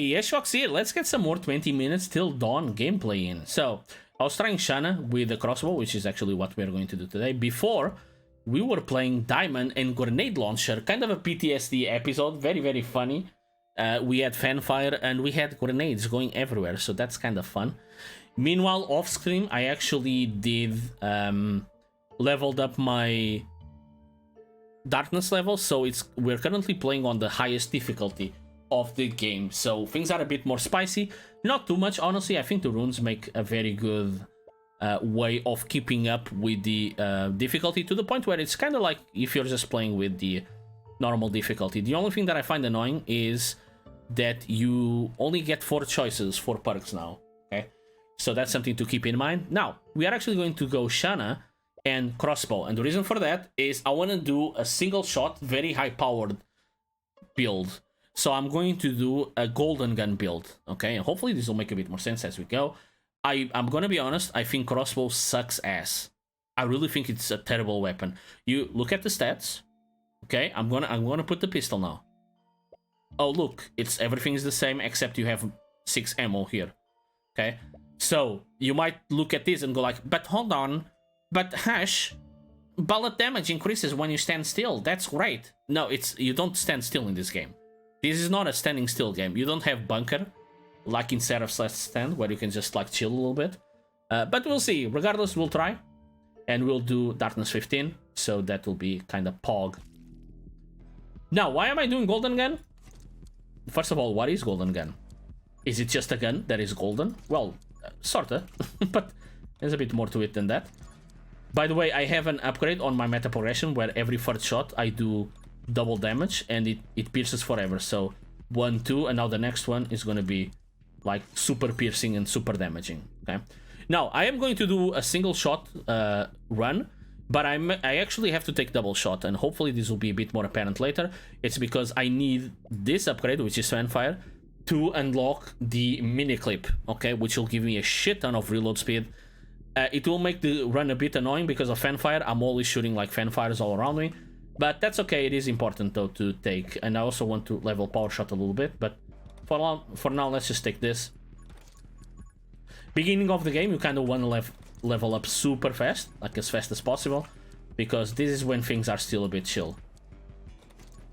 Hey, HushVox here. Let's get some more 20 minutes till dawn gameplay in. So, I was trying Shanna with the crossbow, which is actually what we're going to do today. Before, we were playing Diamond and Grenade Launcher, kind of a PTSD episode, very, very funny. We had fanfare and we had grenades going everywhere, so that's kind of fun. Meanwhile, off screen, I actually did leveled up my darkness level, so we're currently playing on the highest difficulty of the game, so things are a bit more spicy. Not too much, honestly. I think the runes make a very good way of keeping up with the difficulty, to the point where it's kind of like if you're just playing with the normal difficulty. The only thing that I find annoying is that you only get 4 choices for perks now, okay? So that's something to keep in mind. Now, we are actually going to go Shanna and crossbow, and the reason for that is I want to do a single shot, very high powered build. So I'm going to do a golden gun build, okay? And hopefully this will make a bit more sense as we go. I'm gonna be honest, I think crossbow sucks ass. I really think it's a terrible weapon. You look at the stats, okay? I'm gonna put the pistol now. Oh look, everything is the same except you have 6 ammo here, okay? So you might look at this and go like, but hold on, but Hush, bullet damage increases when you stand still. That's great. No, you don't stand still in this game. This is not a standing still game. You don't have bunker, like in Seraph's Last Stand, where you can just like chill a little bit. But we'll see. Regardless, we'll try. And we'll do Darkness 15, so that will be kind of pog. Now, why am I doing Golden Gun? First of all, what is Golden Gun? Is it just a gun that is golden? Well, sorta, but there's a bit more to it than that. By the way, I have an upgrade on my meta progression where every third shot I do double damage and it pierces forever. So 1, 2, and now the next one is going to be like super piercing and super damaging. Okay. Now I am going to do a single shot run, but I actually have to take double shot, and hopefully this will be a bit more apparent later. It's because I need this upgrade, which is Fanfire, to unlock the mini clip, okay, which will give me a shit ton of reload speed. It will make the run a bit annoying because of Fanfire. I'm always shooting like Fanfires all around me. But that's okay, it is important though to take. And I also want to level Power Shot a little bit, but for now, let's just take this. Beginning of the game, you kind of want to level up super fast, like as fast as possible, because this is when things are still a bit chill.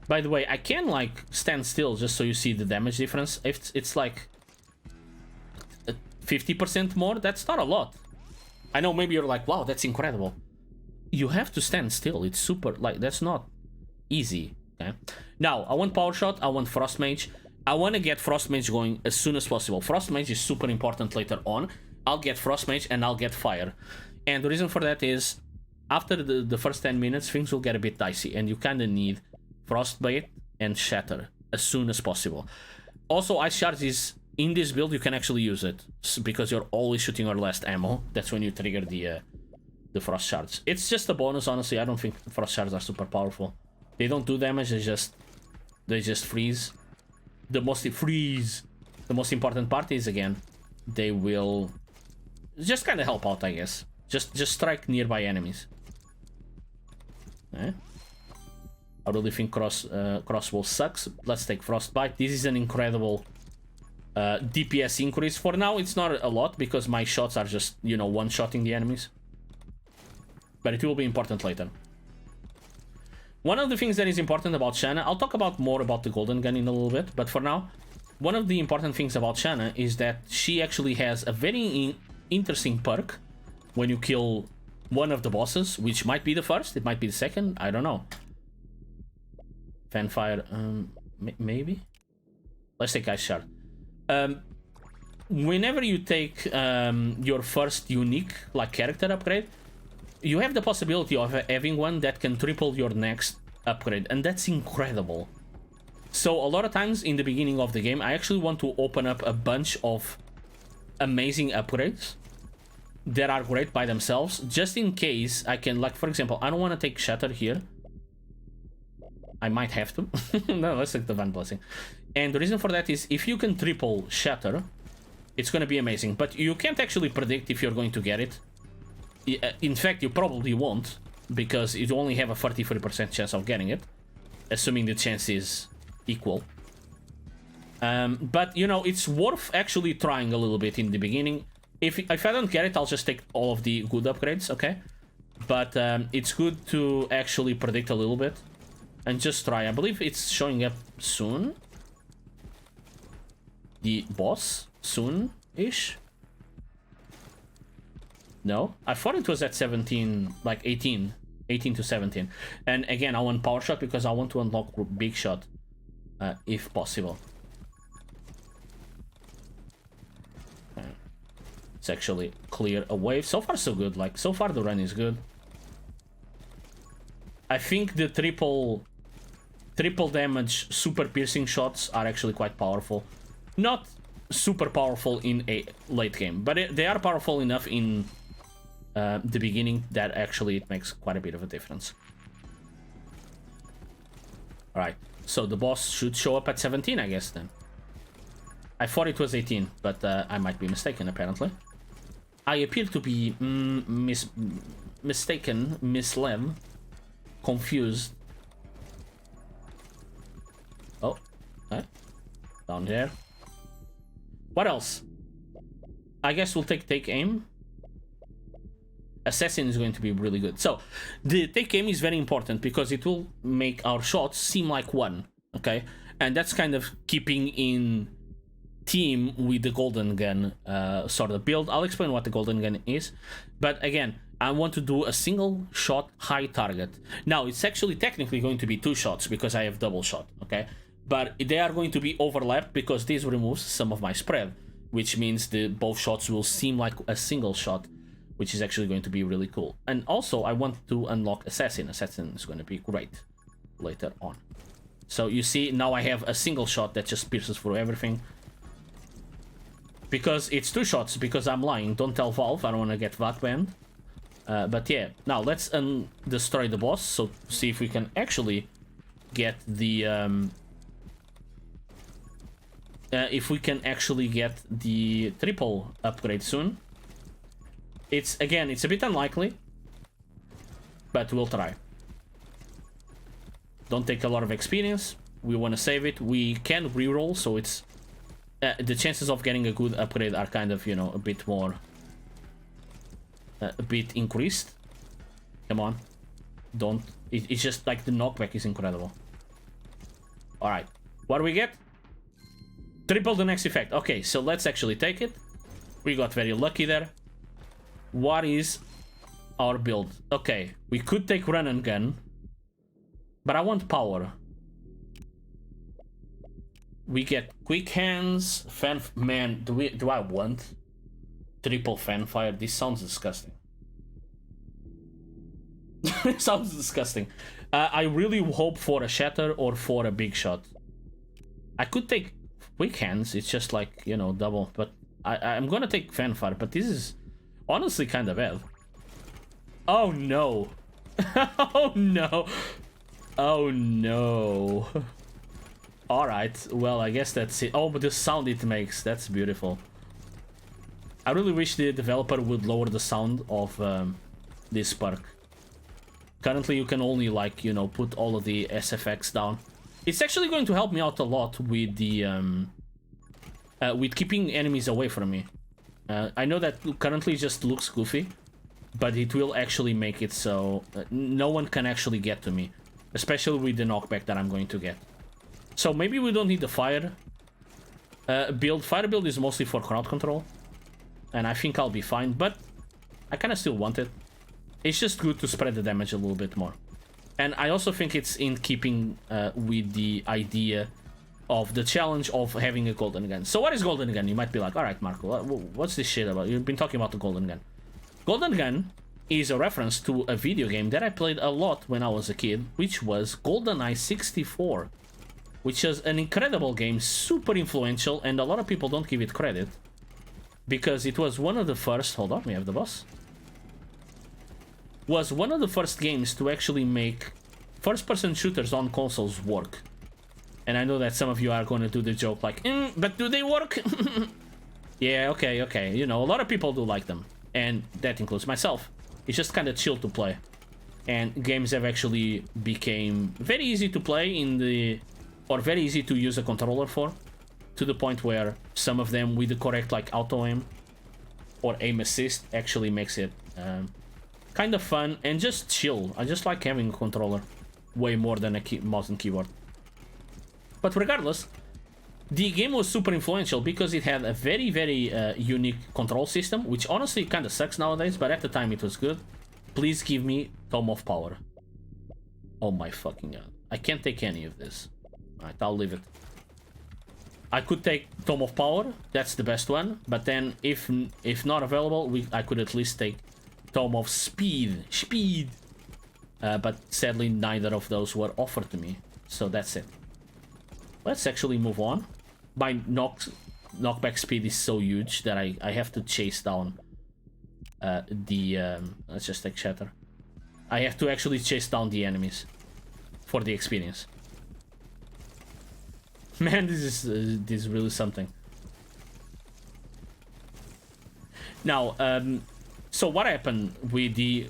By the way, I can like stand still just so you see the damage difference. If it's like 50% more, that's not a lot. I know maybe you're like, wow, that's incredible. You have to stand still. It's super, like, that's not easy, okay? Now, I want Power Shot, I want Frost Mage. I want to get Frost Mage going as soon as possible. Frost Mage is super important later on. I'll get Frost Mage and I'll get Fire. And the reason for that is, after the first 10 minutes, things will get a bit dicey, and you kind of need Frostbite and Shatter as soon as possible. Also, Ice Shards is, in this build, you can actually use it, because you're always shooting your last ammo. That's when you trigger the Frost Shards. It's just a bonus, honestly. I don't think Frost Shards are super powerful. They don't do damage, they just freeze. The most important part is, again, they will just kind of help out, I guess. Just strike nearby enemies. Okay. I really think crossbow sucks. Let's take Frostbite. This is an incredible DPS increase. For now, it's not a lot because my shots are just, you know, one-shotting the enemies. But it will be important later. One of the things that is important about Shanna, I'll talk about more about the Golden Gun in a little bit, but for now, one of the important things about Shanna is that she actually has a very interesting perk when you kill one of the bosses, which might be the first, it might be the second, I don't know. Fanfire, maybe? Let's take Ice Shard. Whenever you take your first unique like character upgrade, you have the possibility of having one that can triple your next upgrade, and that's incredible. So a lot of times in the beginning of the game, I actually want to open up a bunch of amazing upgrades that are great by themselves, just in case I can, like, for example, I don't want to take Shatter here. I might have to. No, let's take the Van Blessing. And the reason for that is, if you can triple Shatter, it's going to be amazing. But you can't actually predict if you're going to get it. In fact, you probably won't, because you only have a 33% chance of getting it, assuming the chance is equal. But, you know, it's worth actually trying a little bit in the beginning. If I don't get it, I'll just take all of the good upgrades, okay? But it's good to actually predict a little bit and just try. I believe it's showing up soon. The boss, soon-ish. No, I thought it was at 17, like 18 to 17. And again, I want power shot because I want to unlock big shot, if possible. Let's actually clear a wave. So far, so good. Like, so far the run is good. I think the triple damage super piercing shots are actually quite powerful. Not super powerful in a late game, but they are powerful enough in the beginning that actually it makes quite a bit of a difference. Alright, so the boss should show up at 17, I guess, then. I thought it was 18, but I might be mistaken, apparently. I appear to be mistaken, misled, confused. Oh, okay. Down there. What else? I guess we'll take aim. Assassin is going to be really good. So, the take aim is very important because it will make our shots seem like one, okay? And that's kind of keeping in team with the golden gun sort of build. I'll explain what the golden gun is. But again, I want to do a single shot high target. Now, it's actually technically going to be 2 shots because I have double shot, okay? But they are going to be overlapped because this removes some of my spread, which means both shots will seem like a single shot, which is actually going to be really cool. And also, I want to unlock Assassin. Assassin is going to be great later on. So you see, now I have a single shot that just pierces through everything. Because it's 2 shots, because I'm lying. Don't tell Valve, I don't want to get VAT banned. But yeah, now let's destroy the boss, so see if we can actually get the... if we can actually get the triple upgrade soon. It's a bit unlikely, but we'll try. Don't take a lot of experience. We want to save it. We can reroll, so it's the chances of getting a good upgrade are kind of, you know, a bit more, a bit increased. Come on, don't. It's just like the knockback is incredible. All right, what do we get? Triple the next effect. Okay, so let's actually take it. We got very lucky there. What is our build? Okay, we could take run and gun, but I want power. We get quick hands, fan. Man, do I want triple fan fire? This sounds disgusting. It sounds disgusting. I really hope for a shatter or for a big shot. I could take quick hands. It's just like, you know, double. But I'm gonna take fan fire. But this is honestly kind of bad. Oh no! Oh no! Oh no! Alright, well, I guess that's it. Oh, but the sound it makes, that's beautiful. I really wish the developer would lower the sound of this perk. Currently, you can only, like, you know, put all of the SFX down. It's actually going to help me out a lot with the with keeping enemies away from me. I know that currently it just looks goofy, but it will actually make it so no one can actually get to me, especially with the knockback that I'm going to get. So maybe we don't need the fire build. Fire build is mostly for crowd control, and I think I'll be fine, but I kind of still want it. It's just good to spread the damage a little bit more. And I also think it's in keeping with the idea of the challenge of having a golden gun. So what is golden gun? You might be like, alright Marco, what's this shit about? You've been talking about the golden gun. Golden gun is a reference to a video game that I played a lot when I was a kid, which was GoldenEye 64. Which is an incredible game, super influential, and a lot of people don't give it credit. Because it was one of the first... Hold on, we have the boss. Was one of the first games to actually make first-person shooters on consoles work. And I know that some of you are going to do the joke like, but do they work? Yeah, okay. You know, a lot of people do like them. And that includes myself. It's just kind of chill to play. And games have actually became very easy to play in the... or very easy to use a controller for. to the point where some of them with the correct like auto aim or aim assist actually makes it kind of fun and just chill. I just like having a controller way more than a mouse and keyboard. But regardless, the game was super influential because it had a very, very unique control system, which honestly kind of sucks nowadays, but at the time it was good. Please give me Tome of Power. Oh my fucking god. I can't take any of this. Alright, I'll leave it. I could take Tome of Power, that's the best one, but then if not available, I could at least take Tome of Speed. But sadly neither of those were offered to me, so that's it. Let's actually move on. My knockback speed is so huge that I have to chase down let's just take Shatter. I have to actually chase down the enemies for the experience. Man, this is really something. Now, so what happened with the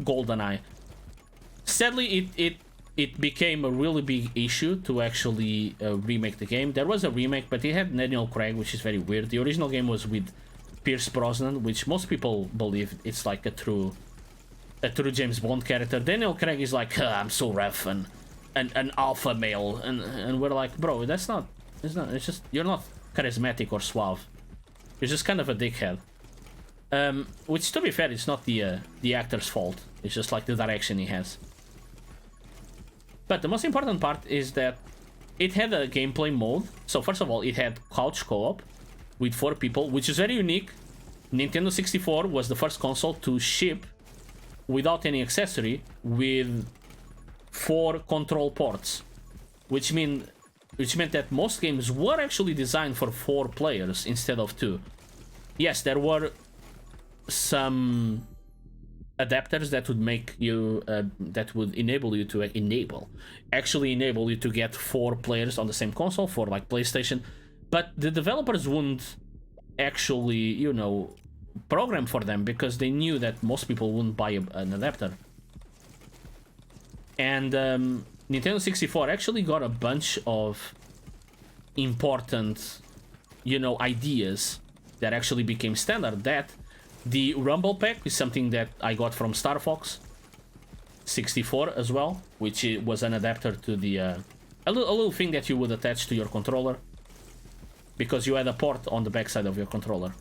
GoldenEye? Sadly, it became a really big issue to actually remake the game. There was a remake, but it had Daniel Craig, which is very weird. The original game was with Pierce Brosnan, which most people believe it's like a true James Bond character. Daniel Craig is like, I'm so rough and an alpha male, and we're like, bro, it's just, you're not charismatic or suave. You're just kind of a dickhead. Which, to be fair, it's not the actor's fault. It's just like the direction he has. But the most important part is that it had a gameplay mode. So first of all, it had couch co-op with 4 people, which is very unique. Nintendo 64 was the first console to ship without any accessory with 4 control ports, which meant that most games were actually designed for 4 players instead of 2. Yes, there were some adapters that would make you that would enable you to enable you to get 4 players on the same console for like PlayStation, but the developers wouldn't actually, you know, program for them because they knew that most people wouldn't buy an adapter. And Nintendo 64 actually got a bunch of important, you know, ideas that actually became standard. That the Rumble Pack is something that I got from Star Fox 64 as well, which was an adapter to the a little thing that you would attach to your controller because you had a port on the backside of your controller.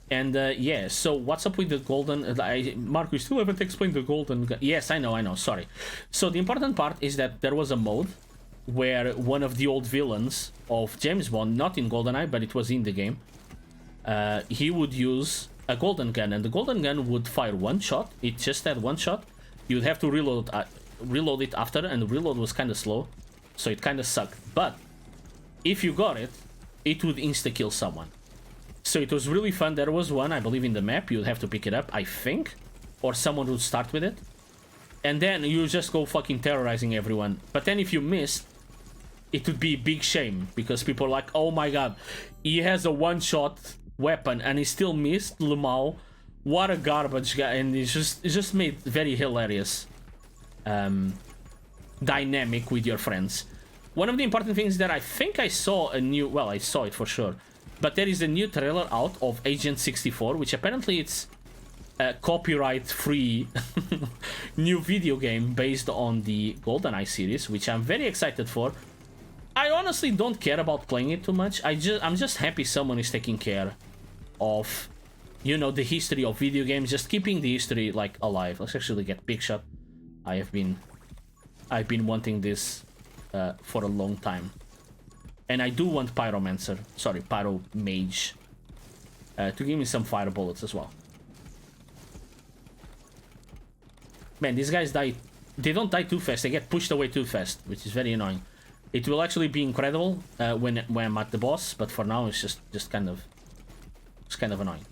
And yeah, so what's up with the golden... Mark, we still haven't explained the golden... Yes, I know, sorry. So the important part is that there was a mode where one of the old villains of James Bond, not in GoldenEye, but it was in the game, he would use a golden gun, and the golden gun would fire 1 shot. It just had 1 shot. You'd have to reload it after, and the reload was kind of slow, so it kind of sucked. But if you got it, it would insta-kill someone. So it was really fun. There was one, I believe, in the map. You'd have to pick it up, I think, or someone would start with it. And then you just go fucking terrorizing everyone. But then if you missed, it would be a big shame because people are like, oh my god, he has a 1-shot weapon and he still missed Lemao. What a garbage guy. And it's just made very hilarious dynamic with your friends. One of the important things that I think I saw a new... Well, I saw it for sure. But there is a new trailer out of Agent 64, which apparently it's a copyright-free new video game based on the GoldenEye series, which I'm very excited for. I honestly don't care about playing it too much. I'm just happy someone is taking care of, you know, the history of video games, just keeping the history like alive. Let's actually get Big Shot. I've been wanting this for a long time. And I do want Pyro Mage, to give me some fire bullets as well. Man, these guys die. They don't die too fast. They get pushed away too fast, which is very annoying. It will actually be incredible when I'm at the boss, but for now it's just kind of annoying.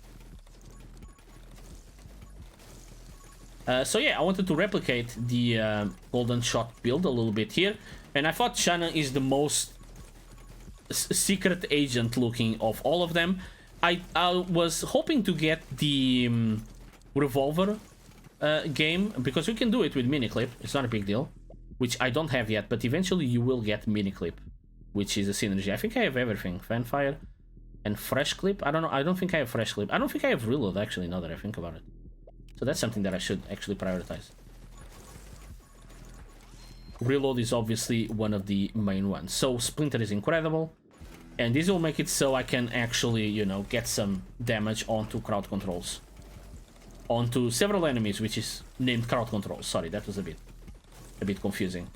So yeah, I wanted to replicate the golden shot build a little bit here, and I thought Shanna is the most secret agent looking of all of them. I was hoping to get the revolver game, because you can do it with miniclip. It's not a big deal. which I don't have yet, but eventually you will get mini clip, which is a synergy. I think I have everything. Fanfire and fresh clip. I don't know. I don't think I have fresh clip. I don't think I have reload, actually, now that I think about it. So that's something that I should actually prioritize. Reload is obviously one of the main ones. So Splinter is incredible. And this will make it so I can actually, you know, get some damage onto crowd controls. Onto several enemies, which is named crowd controls. Sorry, that was a bit confusing.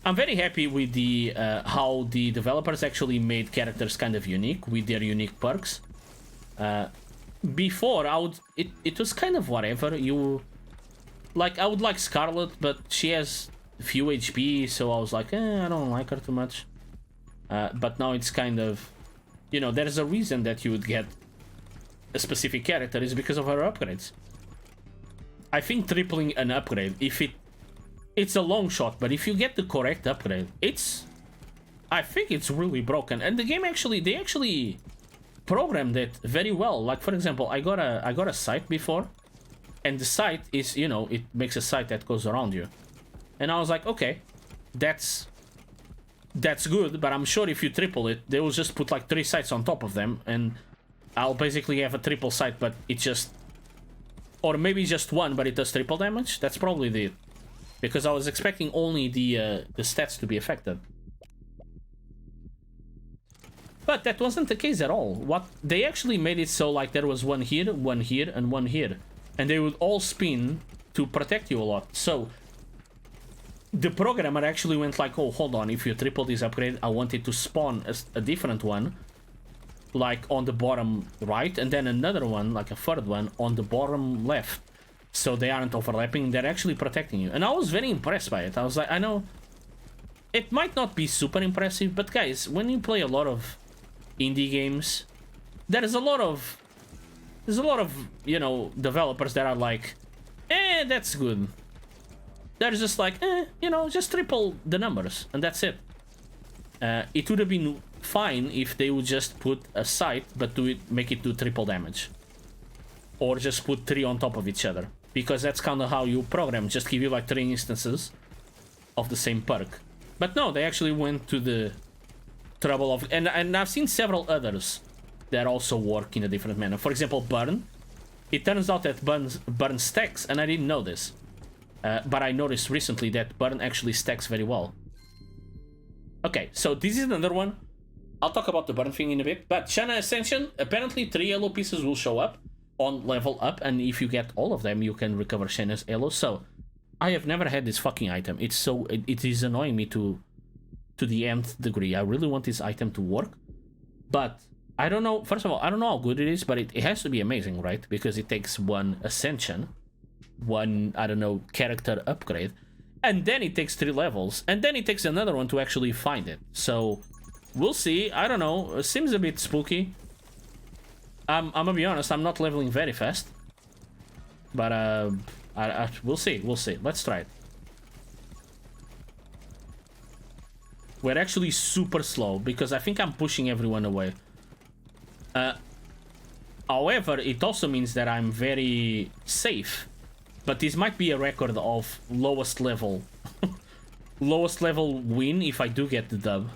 I'm very happy with the how the developers actually made characters kind of unique with their unique perks. Before, it was kind of whatever. I would like Scarlet, but she has few HP, so I was like, I don't like her too much. But now it's kind of, you know, there's a reason that you would get a specific character is because of her upgrades. I think tripling an upgrade, it's a long shot, but if you get the correct upgrade, I think it's really broken. And the game they actually programmed it very well. Like, for example, I got a sight before, and the sight is, you know, it makes a sight that goes around you. And I was like, okay, that's good, but I'm sure if you triple it, they will just put like 3 sights on top of them, and I'll basically have a triple sight, but it just... Or maybe just one, but it does triple damage? That's probably the... Because I was expecting only the stats to be affected. But that wasn't the case at all. They actually made it so like there was one here, and one here. And they would all spin to protect you a lot. So the programmer actually went like, oh, hold on, if you triple this upgrade, I want it to spawn a different one, like on the bottom right, and then another one, like a third one, on the bottom left. So they aren't overlapping, they're actually protecting you. And I was very impressed by it. I was like, I know it might not be super impressive, but guys, when you play a lot of indie games, there's a lot of, you know, developers that are like, that's good. They're just like, you know, just triple the numbers, and that's it. It would have been fine if they would just put a sight, but make it do triple damage. Or just put 3 on top of each other. Because that's kind of how you program, just give you like 3 instances of the same perk. But no, they actually went to the trouble of... And I've seen several others that also work in a different manner. For example, Burn. It turns out that Burn stacks, and I didn't know this. But I noticed recently that Burn actually stacks very well. Okay, so this is another one. I'll talk about the Burn thing in a bit. But Shanna Ascension, apparently 3 yellow pieces will show up on level up, and if you get all of them, you can recover Shanna's elo. So I have never had this fucking item. It is annoying me to the nth degree. I really want this item to work, but I don't know. First of all, I don't know how good it is, but it has to be amazing, right? Because it takes 1 ascension, 1, I don't know, character upgrade, and then it takes 3 levels, and then it takes another one to actually find it. So we'll see. I don't know. It seems a bit spooky. I'm gonna be honest, I'm not leveling very fast. But we'll see, Let's try it. We're actually super slow, because I think I'm pushing everyone away. However, it also means that I'm very safe. But this might be a record of lowest level win if I do get the dub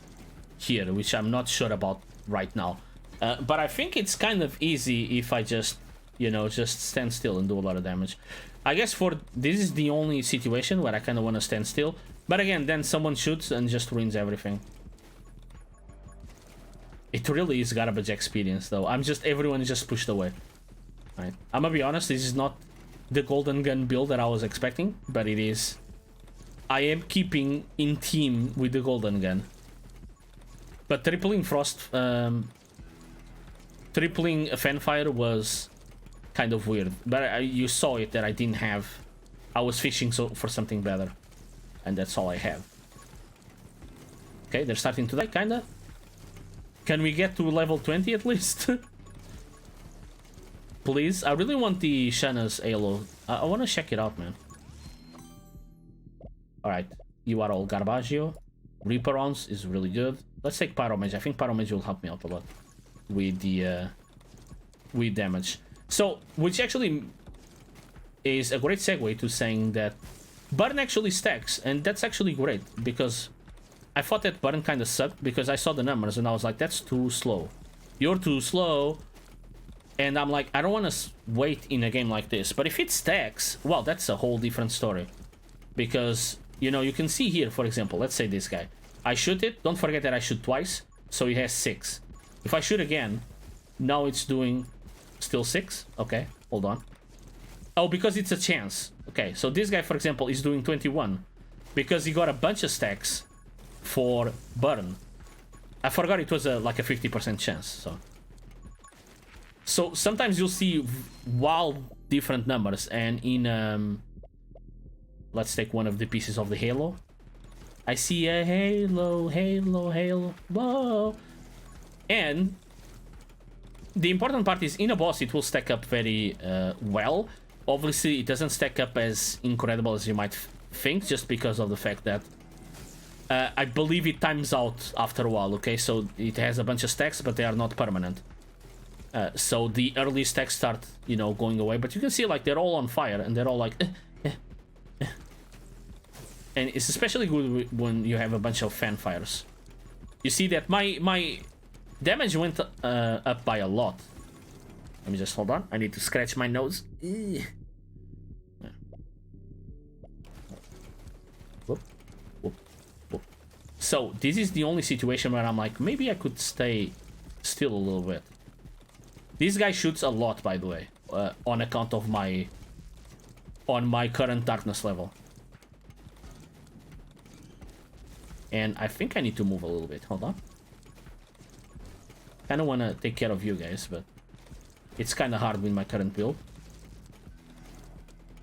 here, which I'm not sure about right now. But I think it's kind of easy if I just, you know, just stand still and do a lot of damage. I guess this is the only situation where I kind of want to stand still. But again, then someone shoots and just ruins everything. It really is garbage experience, though. Everyone is just pushed away. Right. I'm gonna be honest, this is not the golden gun build that I was expecting, but it is. I am keeping in team with the golden gun. But tripling frost... tripling Fanfire was kind of weird, but you saw it that I didn't have... I was fishing for something better, and that's all I have. Okay, they're starting to die, kinda. Can we get to level 20 at least? Please, I really want the Shanna's Halo. I want to check it out, man. Alright, you are all Garbaggio. Reaper Rounds is really good. Let's take Pyromage. I think Pyromage will help me out a lot with the with damage. So, which actually is a great segue to saying that Burn actually stacks, and that's actually great, because I thought that burn kind of sucked, because I saw the numbers, and I was like, that's too slow. You're too slow. And I'm like, I don't want to wait in a game like this. But if it stacks, well, that's a whole different story. Because, you know, you can see here, for example, let's say this guy. I shoot it. Don't forget that I shoot twice. So it has 6. If I shoot again, now it's doing still 6. Okay, hold on. Oh, because it's a chance. Okay, so this guy, for example, is doing 21. Because he got a bunch of stacks for burn. I forgot it was like a 50% chance, So sometimes you'll see wild different numbers, and in let's take one of the pieces of the halo. I see a halo, halo, halo, whoa. And the important part is in a boss it will stack up very well. Obviously it doesn't stack up as incredible as you might think, just because of the fact that I believe it times out after a while, okay? So it has a bunch of stacks, but they are not permanent. So the early stacks start, you know, going away, but you can see like they're all on fire and they're all like and it's especially good when you have a bunch of fan fires. You see that my damage went up by a lot. Let me just hold on. I need to scratch my nose. Whoop, whoop, whoop. So this is the only situation where I'm like, maybe I could stay still a little bit. This guy shoots a lot, by the way, on account of my current darkness level. And I think I need to move a little bit. Hold on. Kind of want to take care of you guys, but it's kind of hard with my current build.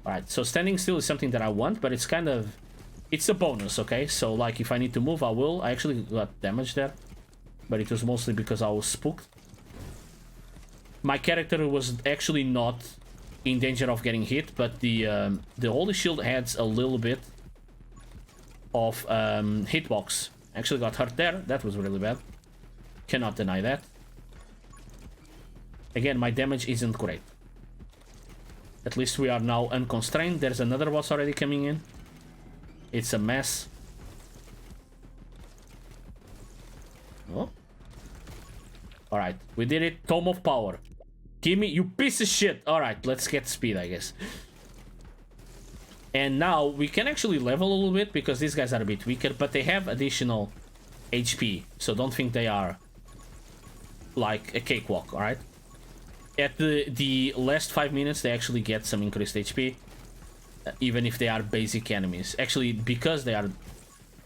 Alright, so standing still is something that I want, but it's kind of... It's a bonus, okay? So, like, if I need to move, I will. I actually got damage there, but it was mostly because I was spooked. My character was actually not in danger of getting hit, but the holy shield adds a little bit of hitbox. Actually got hurt there. That was really bad. Cannot deny that. Again, my damage isn't great. At least we are now unconstrained. There's another boss already coming in. It's a mess. Oh. Alright, we did it. Tome of Power. Give me, you piece of shit. Alright, let's get speed, I guess. And now we can actually level a little bit because these guys are a bit weaker, but they have additional HP. So don't think they are like a cakewalk, alright? At the last 5 minutes, they actually get some increased HP. Even if they are basic enemies. Actually, because they are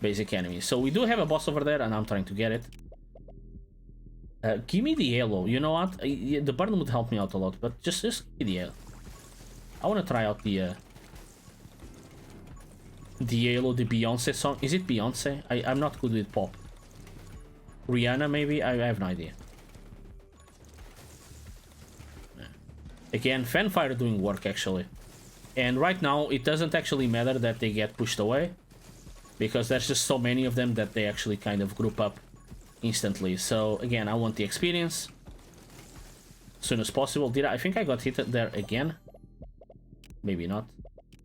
basic enemies. So we do have a boss over there, and I'm trying to get it. Give me the halo. You know what? The burn would help me out a lot, but just give me the halo. I want to try out the halo, the Beyonce song. Is it Beyonce? I'm not good with pop. Rihanna, maybe? I have no idea. Again, fanfire doing work, actually. And right now, it doesn't actually matter that they get pushed away, because there's just so many of them that they actually kind of group up instantly. So again, I want the experience as soon as possible. I think I got hit there again? Maybe not.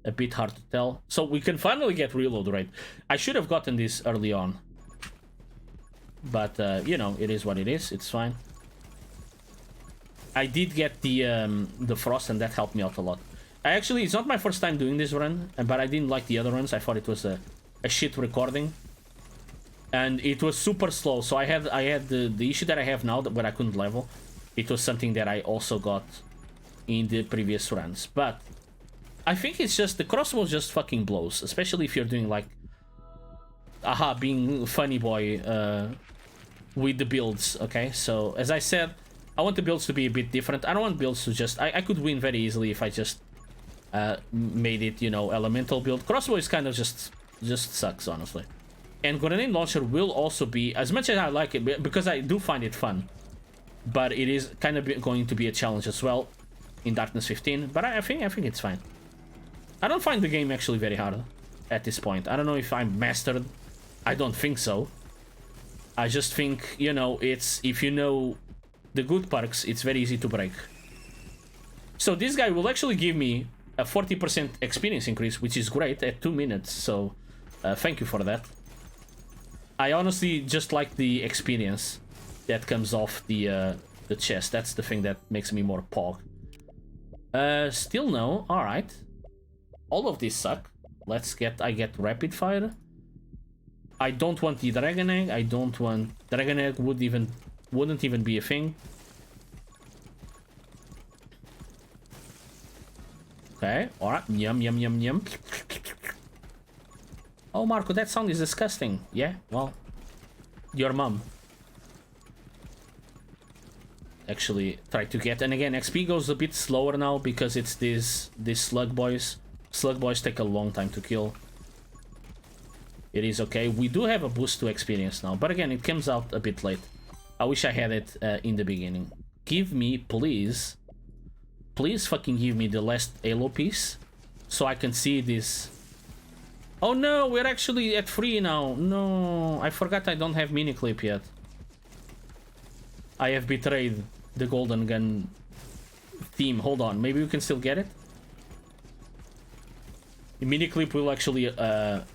A bit hard to tell. So we can finally get reload rate. I should have gotten this early on, but you know, it is what it is. It's fine. I did get the frost, and that helped me out a lot. Actually, it's not my first time doing this run, but I didn't like the other runs. I thought it was a shit recording, and it was super slow. So I had the issue that I have now, where I couldn't level. It was something that I also got in the previous runs, but I think it's just the crossbow just fucking blows, especially if you're doing like being funny boy with the builds. Okay, so as I said, I want the builds to be a bit different. I don't want builds to just... I could win very easily if I just made it, you know, elemental build. Crossbow is kind of just sucks, honestly. And grenade launcher will also be, as much as I like it, because I do find it fun, but it is kind of going to be a challenge as well in Darkness 15. But I think it's fine. I don't find the game actually very hard at this point. I don't know if I'm mastered. I don't think so. I just think, you know, it's, if you know the good perks, it's very easy to break. So this guy will actually give me a 40% experience increase, which is great at 2 minutes. So thank you for that. I honestly just like the experience that comes off the chest. That's the thing that makes me more pog. Still no. All right. All of these suck. I get rapid fire. I don't want the dragon egg. I don't want dragon egg. Wouldn't even be a thing. Okay. All right. Yum yum yum yum. Oh, Marco, that sound is disgusting. Yeah. Well, your mom. Actually, try to get, and again, XP goes a bit slower now because it's these slug boys. Slug boys take a long time to kill. It is okay. We do have a boost to experience now, but again, it comes out a bit late. I wish I had it in the beginning. Give me, please fucking give me the last Halo piece so I can see this. Oh no, we're actually at 3 now. No, I forgot I don't have mini clip yet. I have betrayed the golden gun theme. Hold on, maybe we can still get it. The mini clip will actually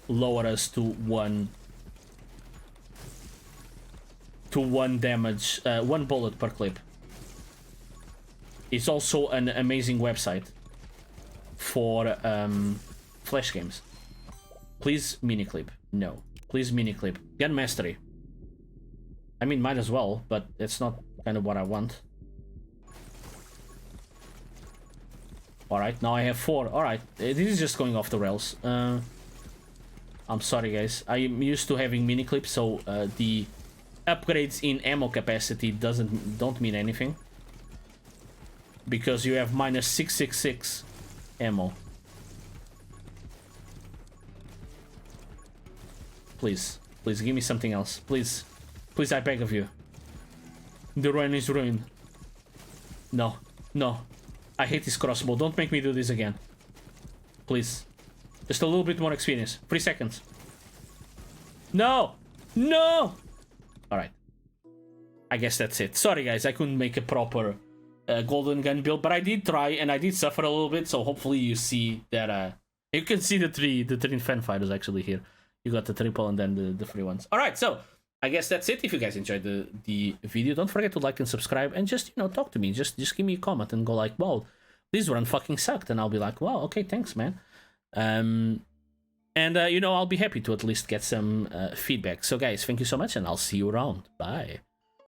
lower us to one damage, 1 bullet per clip. It's also an amazing website for flash games. Please mini clip. No, please mini clip. Gun mastery. I mean, might as well, but it's not kind of what I want. Alright, now I have 4. Alright, this is just going off the rails. I'm sorry, guys. I'm used to having mini clips, so the upgrades in ammo capacity don't mean anything. Because you have minus 666 ammo. Please, please give me something else. Please, please, I beg of you. The run is ruined. No, no. I hate this crossbow. Don't make me do this again. Please. Just a little bit more experience. 3 seconds. No! No! Alright. I guess that's it. Sorry, guys. I couldn't make a proper golden gun build, but I did try, and I did suffer a little bit, so hopefully you see that... you can see the three fan fighters actually here. You got the triple and then the free ones. Alright, so... I guess that's it. If you guys enjoyed the video, don't forget to like and subscribe, and just, you know, talk to me. Just give me a comment and go like, wow, this run fucking sucked, and I'll be like, wow, okay, thanks, man. You know, I'll be happy to at least get some feedback. So guys, thank you so much, and I'll see you around. Bye.